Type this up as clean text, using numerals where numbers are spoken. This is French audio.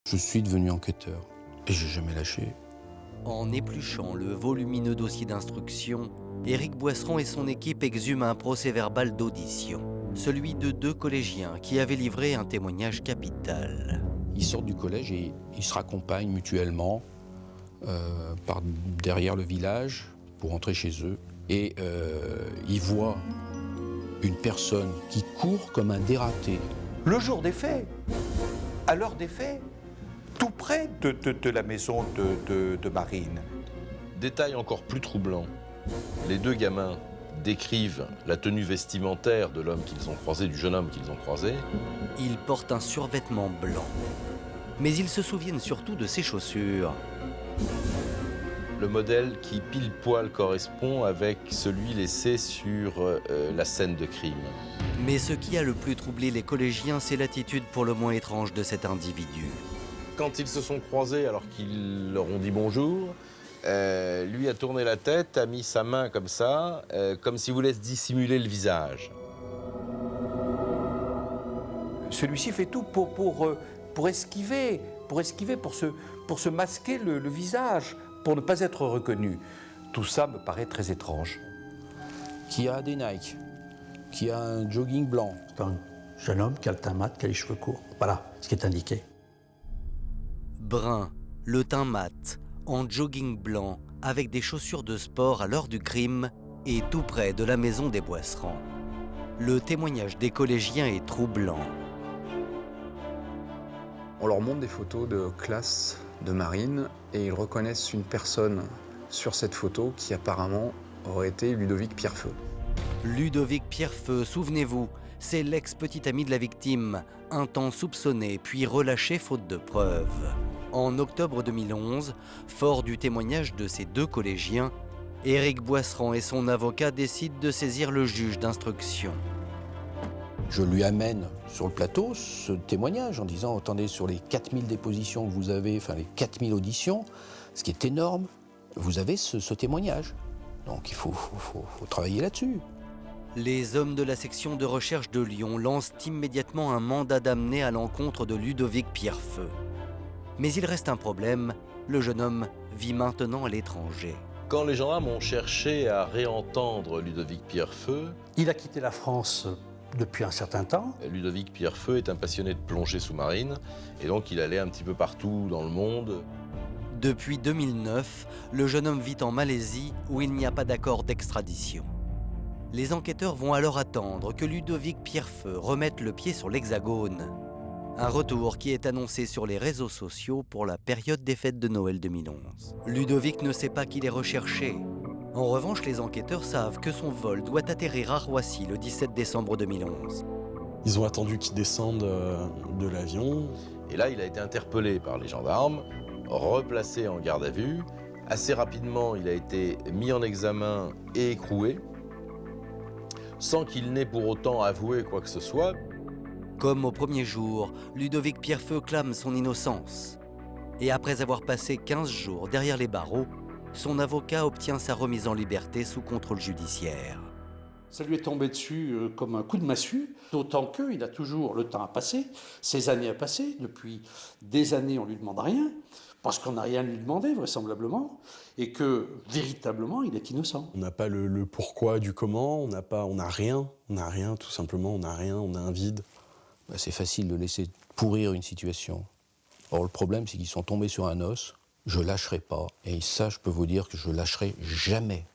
Je suis devenu enquêteur et j'ai jamais lâché. En épluchant le volumineux dossier d'instruction, Éric Boisseron et son équipe exhument un procès-verbal d'audition, celui de 2 collégiens qui avaient livré un témoignage capital. Ils sortent du collège et ils se raccompagnent mutuellement par derrière le village pour rentrer chez eux. Et ils voient une personne qui court comme un dératé. Le jour des faits, à l'heure des faits, tout près de la maison de Marine. Détail encore plus troublant, les 2 gamins décrivent la tenue vestimentaire de l'homme qu'ils ont croisé, du jeune homme qu'ils ont croisé. Ils portent un survêtement blanc, mais ils se souviennent surtout de ses chaussures. Le modèle qui pile poil correspond avec celui laissé sur la scène de crime. Mais ce qui a le plus troublé les collégiens, c'est l'attitude pour le moins étrange de cet individu. Quand ils se sont croisés alors qu'ils leur ont dit bonjour, lui a tourné la tête, a mis sa main comme ça, comme s'il voulait se dissimuler le visage. Celui-ci fait tout pour esquiver, pour se masquer le visage, pour ne pas être reconnu. Tout ça me paraît très étrange. Qui a des Nike, qui a un jogging blanc. C'est un jeune homme qui a le teint mat, qui a les cheveux courts. Voilà ce qui est indiqué. Brun, le teint mat, en jogging blanc, avec des chaussures de sport à l'heure du crime et tout près de la maison des Boisserands. Le témoignage des collégiens est troublant. On leur montre des photos de classe de Marine et ils reconnaissent une personne sur cette photo qui apparemment aurait été Ludovic Pierrefeu. Ludovic Pierrefeu, souvenez-vous, c'est l'ex-petit ami de la victime, un temps soupçonné puis relâché faute de preuves. En octobre 2011, fort du témoignage de ces 2 collégiens, Éric Boisseron et son avocat décident de saisir le juge d'instruction. Je lui amène sur le plateau ce témoignage en disant « Attendez, sur les 4000 dépositions que vous avez, enfin les 4000 auditions, ce qui est énorme, vous avez ce témoignage. Donc il faut travailler là-dessus. » Les hommes de la section de recherche de Lyon lancent immédiatement un mandat d'amener à l'encontre de Ludovic Pierrefeu. Mais il reste un problème, le jeune homme vit maintenant à l'étranger. Quand les gendarmes ont cherché à réentendre Ludovic Pierrefeu, Il a quitté la France depuis un certain temps. Ludovic Pierrefeu est un passionné de plongée sous-marine et donc il allait un petit peu partout dans le monde. Depuis 2009, le jeune homme vit en Malaisie où il n'y a pas d'accord d'extradition. Les enquêteurs vont alors attendre que Ludovic Pierrefeu remette le pied sur l'Hexagone. Un retour qui est annoncé sur les réseaux sociaux pour la période des fêtes de Noël 2011. Ludovic ne sait pas qu'il est recherché. En revanche, les enquêteurs savent que son vol doit atterrir à Roissy le 17 décembre 2011. Ils ont attendu qu'il descende de l'avion. Et là, il a été interpellé par les gendarmes, replacé en garde à vue. Assez rapidement, il a été mis en examen et écroué, sans qu'il n'ait pour autant avoué quoi que ce soit. Comme au premier jour, Ludovic Pierrefeu clame son innocence. Et après avoir passé 15 jours derrière les barreaux, son avocat obtient sa remise en liberté sous contrôle judiciaire. Ça lui est tombé dessus comme un coup de massue, d'autant qu'il a toujours le temps à passer, ces années à passer. Depuis des années, on ne lui demande rien, parce qu'on n'a rien à lui demander, vraisemblablement, et que, véritablement, il est innocent. On n'a pas le pourquoi du comment, on n'a rien, tout simplement, on n'a rien, on a un vide. C'est facile de laisser pourrir une situation. Or, le problème, c'est qu'ils sont tombés sur un os. Je lâcherai pas. Et ça, je peux vous dire que je lâcherai jamais.